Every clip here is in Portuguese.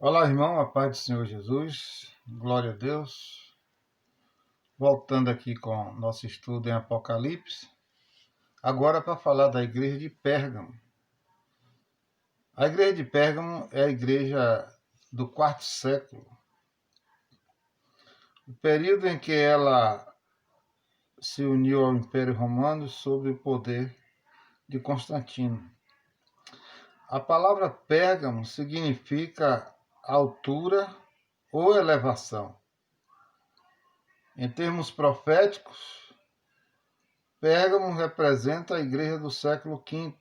Olá, irmão, a paz do Senhor Jesus, glória a Deus. Voltando aqui com nosso estudo em Apocalipse, agora para falar da igreja de Pérgamo. A igreja de Pérgamo é a igreja do quarto século, o período em que ela se uniu ao Império Romano sob o poder de Constantino. A palavra Pérgamo significa altura ou elevação. Em termos proféticos, Pérgamo representa a igreja do século V,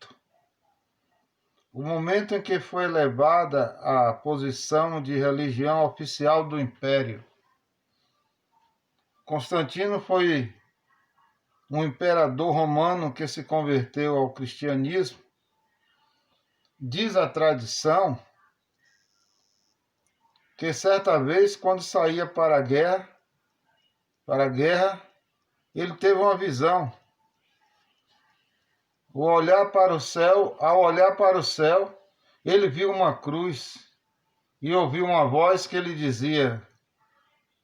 o momento em que foi elevada à posição de religião oficial do Império. Constantino foi um imperador romano que se converteu ao cristianismo. Diz a tradição que certa vez, quando saía para a guerra, ele teve uma visão. Ao olhar para o céu, ele viu uma cruz e ouviu uma voz que lhe dizia: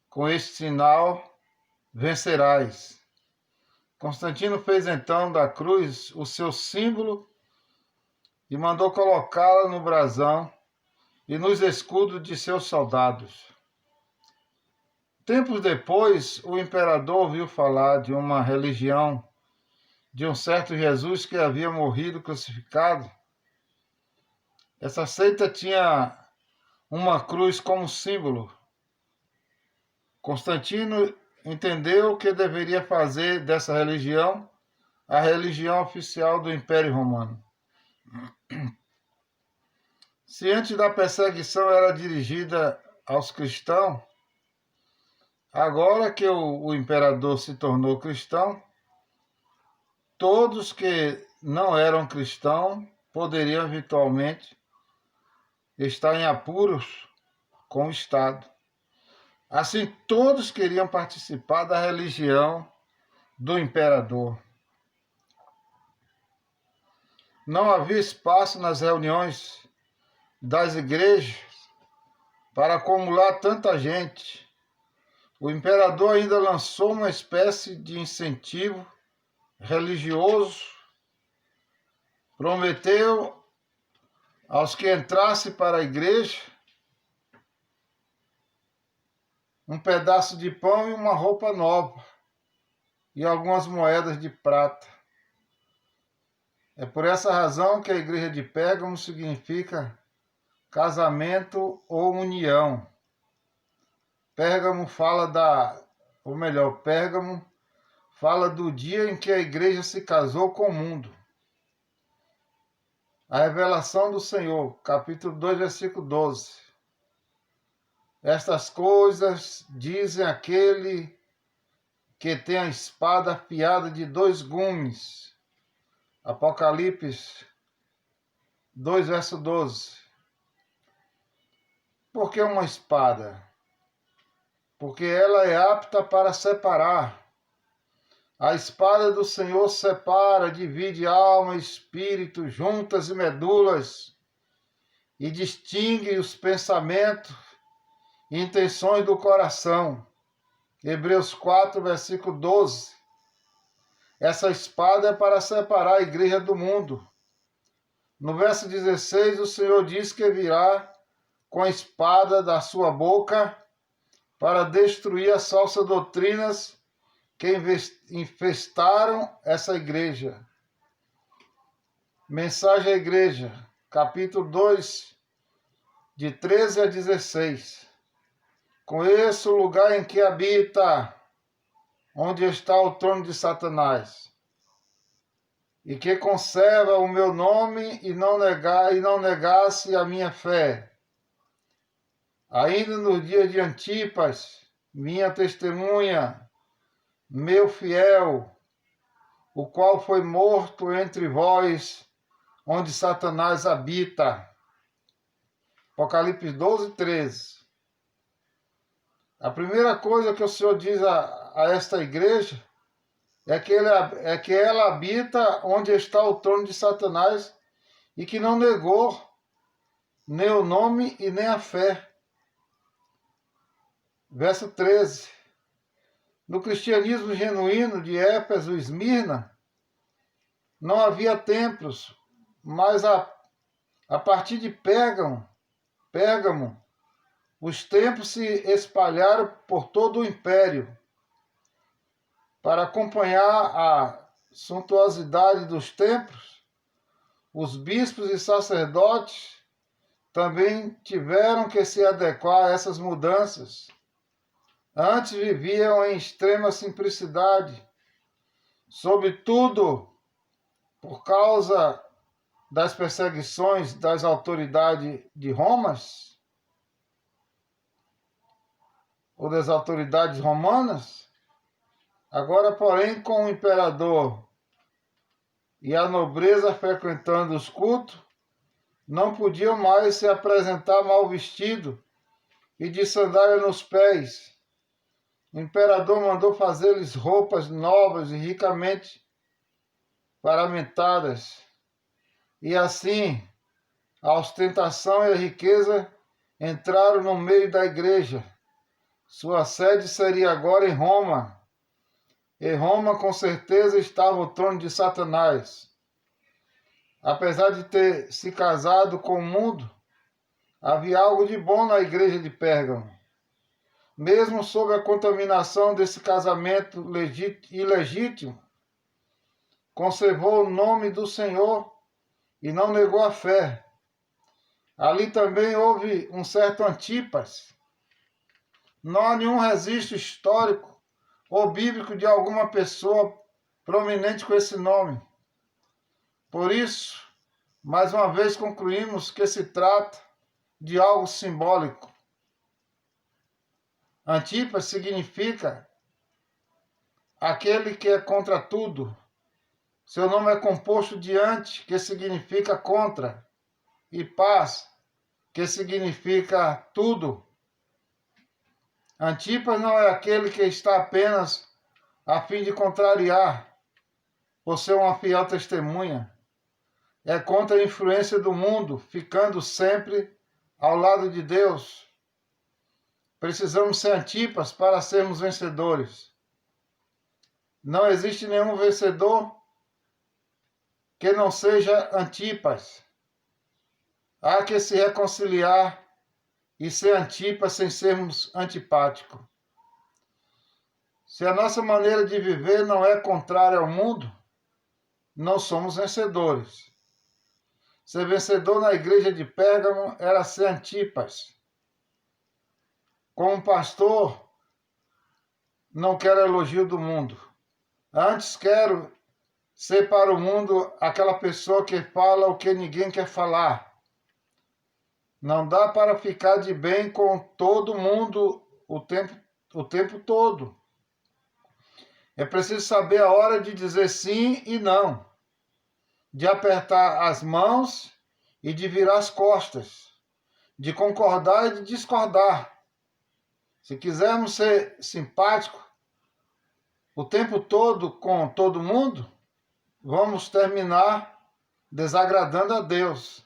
com este sinal vencerás. Constantino fez então da cruz o seu símbolo e mandou colocá-la no brasão e nos escudos de seus soldados. Tempos depois, o imperador ouviu falar de uma religião, de um certo Jesus que havia morrido crucificado. Essa seita tinha uma cruz como símbolo. Constantino entendeu que deveria fazer dessa religião a religião oficial do Império Romano. Se antes da perseguição era dirigida aos cristãos, agora que o imperador se tornou cristão, todos que não eram cristãos poderiam eventualmente estar em apuros com o Estado. Assim, todos queriam participar da religião do imperador. Não havia espaço nas reuniões das igrejas para acumular tanta gente. O imperador ainda lançou uma espécie de incentivo religioso. Prometeu aos que entrassem para a igreja um pedaço de pão e uma roupa nova e algumas moedas de prata. É por essa razão que a igreja de Pérgamo significa casamento ou união. Pérgamo fala do dia em que a igreja se casou com o mundo. A revelação do Senhor, capítulo 2, versículo 12. Estas coisas dizem aquele que tem a espada afiada de 2 gumes. Apocalipse 2, verso 12. Por que uma espada? Porque ela é apta para separar. A espada do Senhor separa, divide alma e espírito, juntas e medulas, e distingue os pensamentos e intenções do coração. Hebreus 4, versículo 12. Essa espada é para separar a igreja do mundo. No verso 16, o Senhor diz que virá com a espada da sua boca para destruir as falsas doutrinas que infestaram essa igreja. Mensagem à igreja, capítulo 2, de 13 a 16. Conheço o lugar em que habita, onde está o trono de Satanás, e que conserva o meu nome e não negasse a minha fé. Ainda no dia de Antipas, minha testemunha, meu fiel, o qual foi morto entre vós, onde Satanás habita. Apocalipse 12, 13. A primeira coisa que o Senhor diz a esta igreja é que ela habita onde está o trono de Satanás e que não negou nem o nome e nem a fé. Verso 13. No cristianismo genuíno de Éfeso e Esmirna, não havia templos, mas a partir de Pérgamo, os templos se espalharam por todo o império. Para acompanhar a suntuosidade dos templos, os bispos e sacerdotes também tiveram que se adequar a essas mudanças. Antes viviam em extrema simplicidade, sobretudo por causa das perseguições das autoridades de Roma, ou das autoridades romanas. Agora, porém, com o imperador e a nobreza frequentando os cultos, não podiam mais se apresentar mal vestido e de sandália nos pés. O imperador mandou fazer-lhes roupas novas e ricamente paramentadas. E assim, a ostentação e a riqueza entraram no meio da igreja. Sua sede seria agora em Roma. Em Roma, com certeza, estava o trono de Satanás. Apesar de ter se casado com o mundo, havia algo de bom na igreja de Pérgamo. Mesmo sob a contaminação desse casamento ilegítimo, conservou o nome do Senhor e não negou a fé. Ali também houve um certo Antipas. Não há nenhum registro histórico ou bíblico de alguma pessoa prominente com esse nome. Por isso, mais uma vez concluímos que se trata de algo simbólico. Antipas significa aquele que é contra tudo. Seu nome é composto de anti, que significa contra, e paz, que significa tudo. Antipas não é aquele que está apenas a fim de contrariar, por ser uma fiel testemunha. É contra a influência do mundo, ficando sempre ao lado de Deus. Precisamos ser Antipas para sermos vencedores. Não existe nenhum vencedor que não seja Antipas. Há que se reconciliar e ser Antipas sem sermos antipáticos. Se a nossa maneira de viver não é contrária ao mundo, não somos vencedores. Ser vencedor na igreja de Pérgamo era ser Antipas. Como pastor, não quero elogio do mundo. Antes quero ser para o mundo aquela pessoa que fala o que ninguém quer falar. Não dá para ficar de bem com todo mundo o tempo todo. É preciso saber a hora de dizer sim e não, de apertar as mãos e de virar as costas, de concordar e de discordar. Se quisermos ser simpáticos o tempo todo com todo mundo, vamos terminar desagradando a Deus.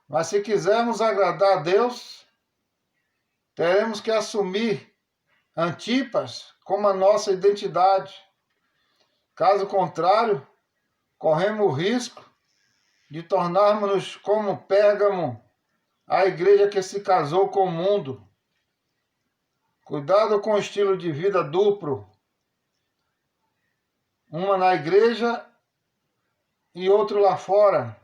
Mas se quisermos agradar a Deus, teremos que assumir Antipas como a nossa identidade. Caso contrário, corremos o risco de tornarmos-nos como Pérgamo, a igreja que se casou com o mundo. Cuidado com o estilo de vida duplo. Uma na igreja e outro lá fora.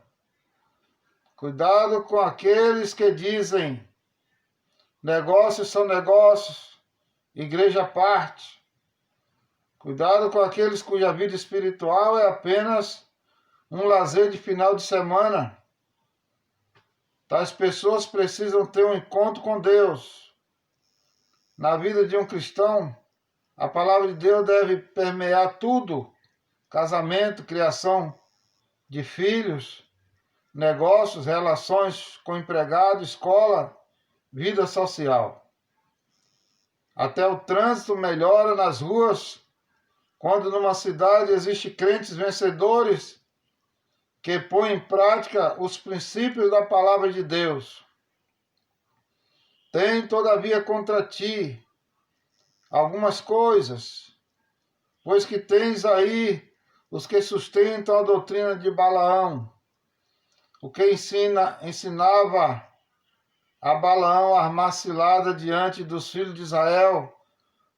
Cuidado com aqueles que dizem negócios são negócios, igreja à parte. Cuidado com aqueles cuja vida espiritual é apenas um lazer de final de semana. Tais pessoas precisam ter um encontro com Deus. Na vida de um cristão, a palavra de Deus deve permear tudo: casamento, criação de filhos, negócios, relações com empregado, escola, vida social. Até o trânsito melhora nas ruas quando numa cidade existem crentes vencedores que põe em prática os princípios da palavra de Deus. Tem, todavia, contra ti algumas coisas, pois que tens aí os que sustentam a doutrina de Balaão, o que ensinava a Balaão a armar cilada diante dos filhos de Israel,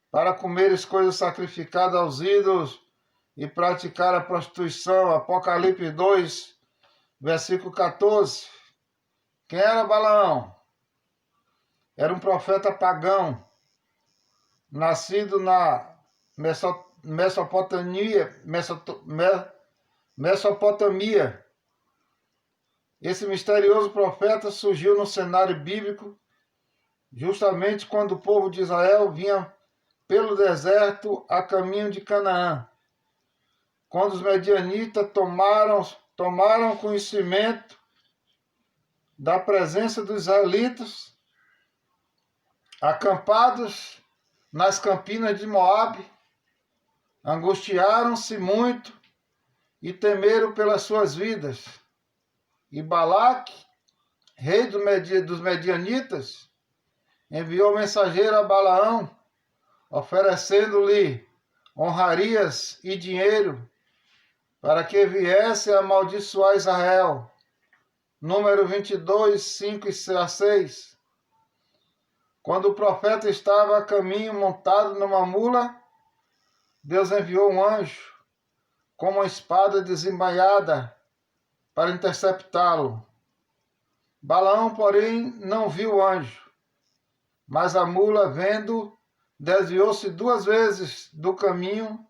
para comeres coisas sacrificadas aos ídolos e praticar a prostituição. Apocalipse 2, versículo 14. Quem era Balaão? Era um profeta pagão, nascido na Mesopotamia. Esse misterioso profeta surgiu no cenário bíblico justamente quando o povo de Israel vinha pelo deserto a caminho de Canaã. Quando os medianitas tomaram conhecimento da presença dos israelitas, acampados nas campinas de Moabe, angustiaram-se muito e temeram pelas suas vidas. E Balaque, rei dos medianitas, enviou mensageiro a Balaão, oferecendo-lhe honrarias e dinheiro para que viesse a amaldiçoar Israel. Número 22, 5 a 6. Quando o profeta estava a caminho montado numa mula, Deus enviou um anjo com uma espada desembainhada para interceptá-lo. Balaão, porém, não viu o anjo, mas a mula, vendo, desviou-se 2 vezes do caminho,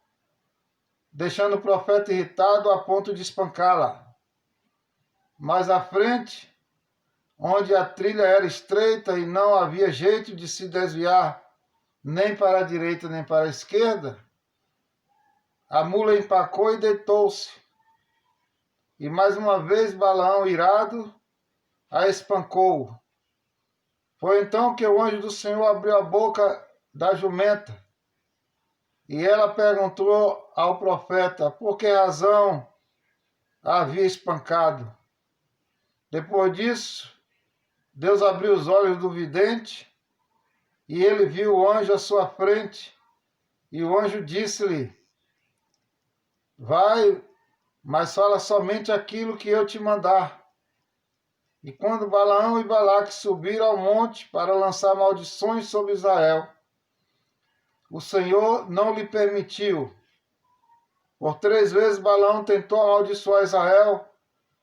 deixando o profeta irritado a ponto de espancá-la. Mais à frente, onde a trilha era estreita e não havia jeito de se desviar nem para a direita nem para a esquerda, a mula empacou e deitou-se. E mais uma vez Balaão, irado, a espancou. Foi então que o anjo do Senhor abriu a boca da jumenta, e ela perguntou ao profeta por que razão a havia espancado. Depois disso, Deus abriu os olhos do vidente, e ele viu o anjo à sua frente, e o anjo disse-lhe: vai, mas fala somente aquilo que eu te mandar. E quando Balaão e Balaque subiram ao monte para lançar maldições sobre Israel, o Senhor não lhe permitiu. Por 3 vezes Balaão tentou amaldiçoar Israel,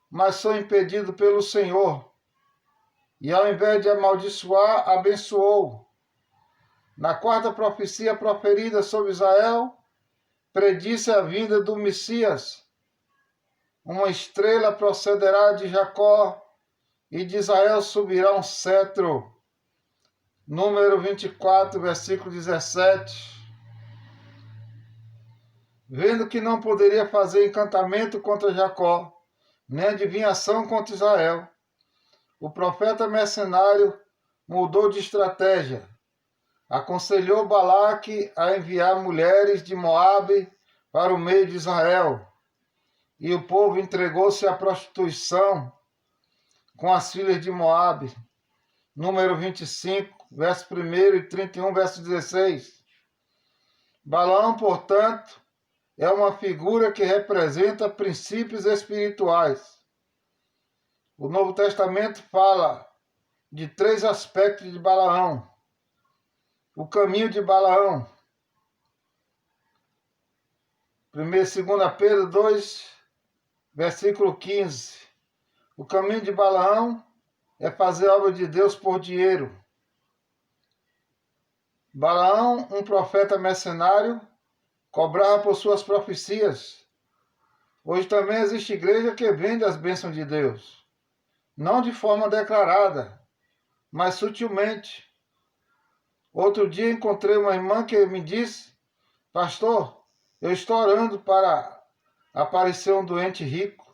mas foi impedido pelo Senhor. E ao invés de amaldiçoar, abençoou. Na 4ª profecia proferida sobre Israel, predisse a vinda do Messias. Uma estrela procederá de Jacó, e de Israel subirá um cetro. Número 24, versículo 17. Vendo que não poderia fazer encantamento contra Jacó, nem adivinhação contra Israel, o profeta mercenário mudou de estratégia. Aconselhou Balaque a enviar mulheres de Moabe para o meio de Israel, e o povo entregou-se à prostituição com as filhas de Moabe. Número 25, verso 1 e 31, verso 16. Balaão, portanto, é uma figura que representa princípios espirituais. O Novo Testamento fala de 3 aspectos de Balaão. O caminho de Balaão. 2 Pedro 2, versículo 15. O caminho de Balaão é fazer a obra de Deus por dinheiro. Balaão, um profeta mercenário, cobrava por suas profecias. Hoje também existe igreja que vende as bênçãos de Deus, não de forma declarada, mas sutilmente. Outro dia encontrei uma irmã que me disse: pastor, eu estou orando para aparecer um doente rico.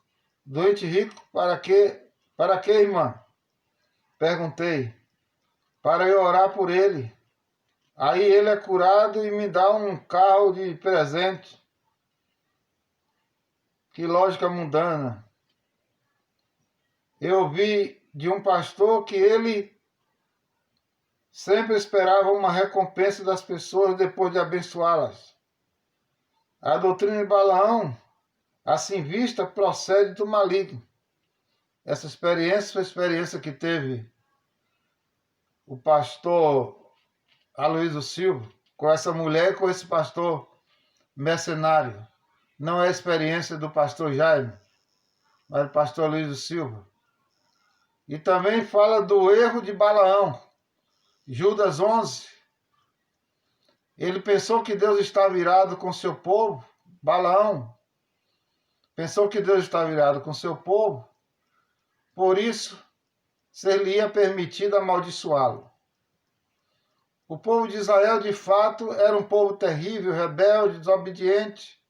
Doente rico para quê? Para quê, irmã? Perguntei. Para eu orar por ele. Aí ele é curado e me dá um carro de presente. Que lógica mundana. eu vi de um pastor que ele sempre esperava uma recompensa das pessoas depois de abençoá-las. A doutrina de Balaão, assim vista, procede do maligno. Essa experiência foi a experiência que teve o pastor Aloysio Silva com essa mulher e com esse pastor mercenário. Não é a experiência do pastor Jaime, mas do pastor Aloysio Silva. E também fala do erro de Balaão. Judas 11. Ele pensou que Deus estava irado com seu povo. Balaão pensou que Deus estava irado com seu povo. Por isso, ser-lhe-ia permitido amaldiçoá-lo. O povo de Israel, de fato, era um povo terrível, rebelde, desobediente.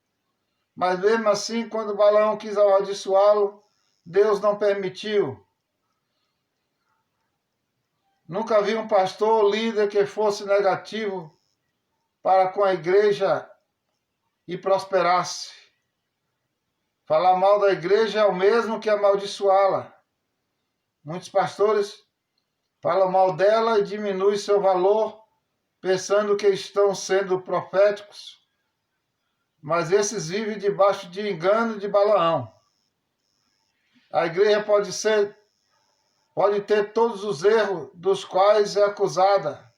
Mas mesmo assim, quando Balaão quis amaldiçoá-lo, Deus não permitiu. Nunca vi um pastor ou líder que fosse negativo para com a igreja e prosperasse. Falar mal da igreja é o mesmo que amaldiçoá-la. Muitos pastores falam mal dela e diminuem seu valor, pensando que estão sendo proféticos. Mas esses vivem debaixo de engano de Balaão. A igreja pode ter todos os erros dos quais é acusada,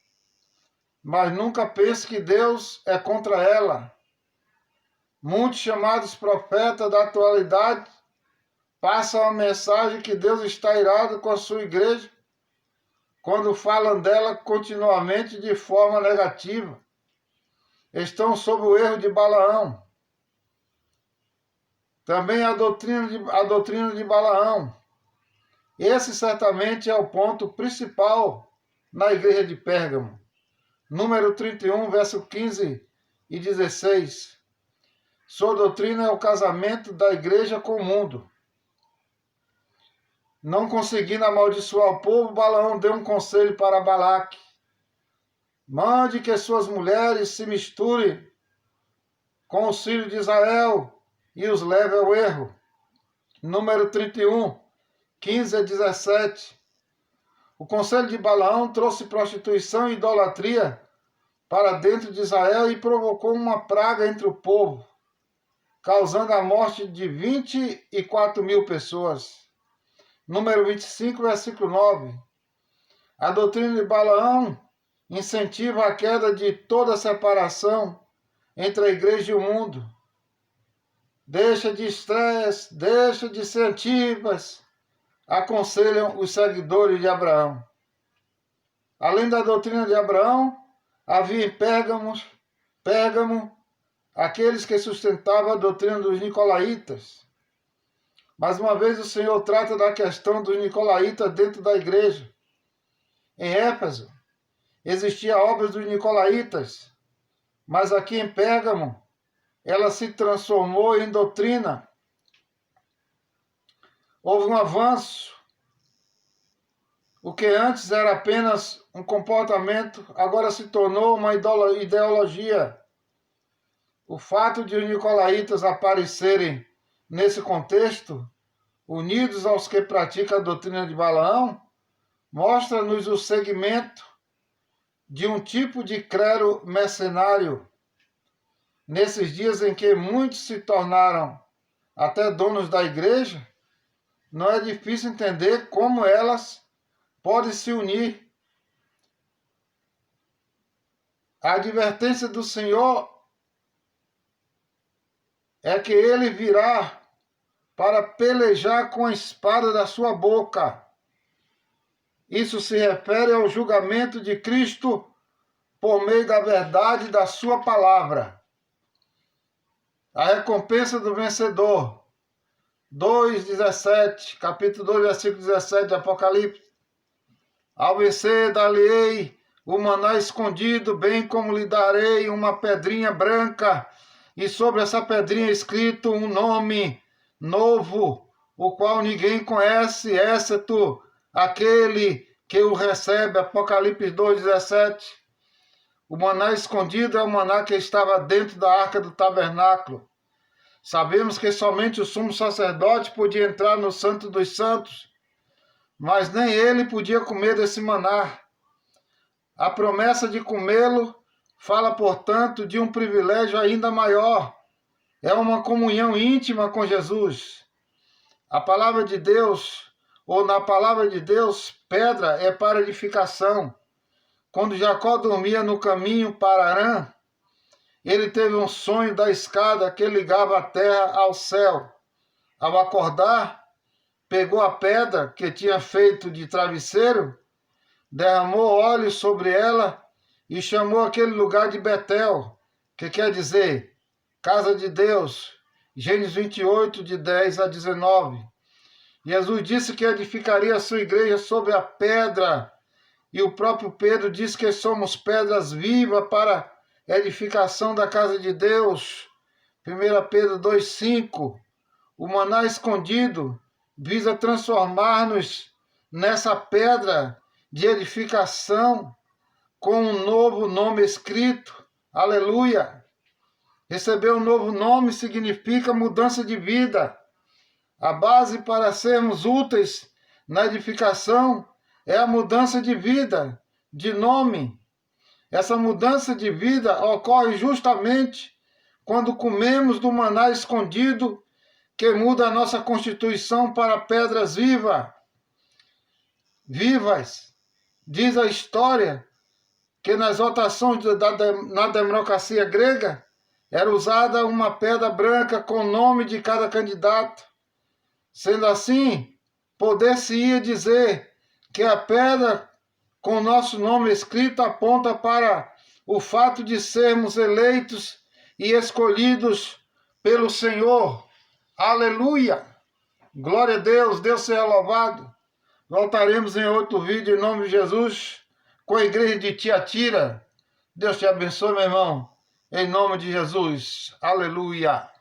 mas nunca pense que Deus é contra ela. Muitos chamados profetas da atualidade passam a mensagem que Deus está irado com a sua igreja, quando falam dela continuamente de forma negativa. Estão sob o erro de Balaão. Também a doutrina de Balaão. Esse certamente é o ponto principal na igreja de Pérgamo. Número 31, verso 15 e 16. Sua doutrina é o casamento da igreja com o mundo. Não conseguindo amaldiçoar o povo, Balaão deu um conselho para Balaque. Mande que suas mulheres se misturem com os filhos de Israel e os leve ao erro. Número 31, 15 a 17. O conselho de Balaão trouxe prostituição e idolatria para dentro de Israel e provocou uma praga entre o povo, causando a morte de 24.000 pessoas. Número 25, versículo 9. A doutrina de Balaão incentiva a queda de toda separação entre a igreja e o mundo. Deixa de estresse, deixa de ser antipas, aconselham os seguidores de Abraão. Além da doutrina de Abraão, havia em Pérgamo aqueles que sustentavam a doutrina dos nicolaítas. Mais uma vez o Senhor trata da questão dos nicolaítas dentro da igreja. Em Éfeso, existia obras dos nicolaítas, mas aqui em Pérgamo, ela se transformou em doutrina. Houve um avanço. O que antes era apenas um comportamento, agora se tornou uma ideologia. O fato de os nicolaítas aparecerem nesse contexto, unidos aos que praticam a doutrina de Balaão, mostra-nos o segmento de um tipo de clero mercenário. Nesses dias em que muitos se tornaram até donos da igreja, não é difícil entender como elas podem se unir. A advertência do Senhor é que ele virá para pelejar com a espada da sua boca. Isso se refere ao julgamento de Cristo por meio da verdade da sua palavra. A recompensa do vencedor. 2:17, capítulo 2, versículo 17 de Apocalipse. Ao vencer, dar-lhe-ei o maná escondido, bem como lhe darei uma pedrinha branca, e sobre essa pedrinha escrito um nome novo, o qual ninguém conhece, exceto aquele que o recebe. Apocalipse 2:17. O maná escondido é o maná que estava dentro da arca do tabernáculo. Sabemos que somente o sumo sacerdote podia entrar no Santo dos Santos mas nem ele podia comer desse maná. A promessa de comê-lo fala, portanto, de um privilégio ainda maior. É uma comunhão íntima com Jesus. A palavra de Deus, ou na palavra de Deus, pedra é para edificação. Quando Jacó dormia no caminho para Harã, ele teve um sonho da escada que ligava a terra ao céu. Ao acordar, pegou a pedra que tinha feito de travesseiro, derramou óleo sobre ela e chamou aquele lugar de Betel, que quer dizer Casa de Deus. Gênesis 28, de 10 a 19. Jesus disse que edificaria a sua igreja sobre a pedra, e o próprio Pedro diz que somos pedras vivas para a edificação da casa de Deus. 1 Pedro 2,5. O maná escondido visa transformar-nos nessa pedra de edificação com um novo nome escrito. Aleluia! Receber um novo nome significa mudança de vida. A base para sermos úteis na edificação é a mudança de vida, de nome. Essa mudança de vida ocorre justamente quando comemos do maná escondido, que muda a nossa constituição para pedras vivas. Diz a história que nas votações na democracia grega era usada uma pedra branca com o nome de cada candidato. Sendo assim, poder-se-ia dizer que a pedra com nosso nome escrito aponta para o fato de sermos eleitos e escolhidos pelo Senhor. Aleluia! Glória a Deus, Deus seja louvado. Voltaremos em outro vídeo em nome de Jesus com a igreja de Tiatira. Deus te abençoe, meu irmão, em nome de Jesus. Aleluia!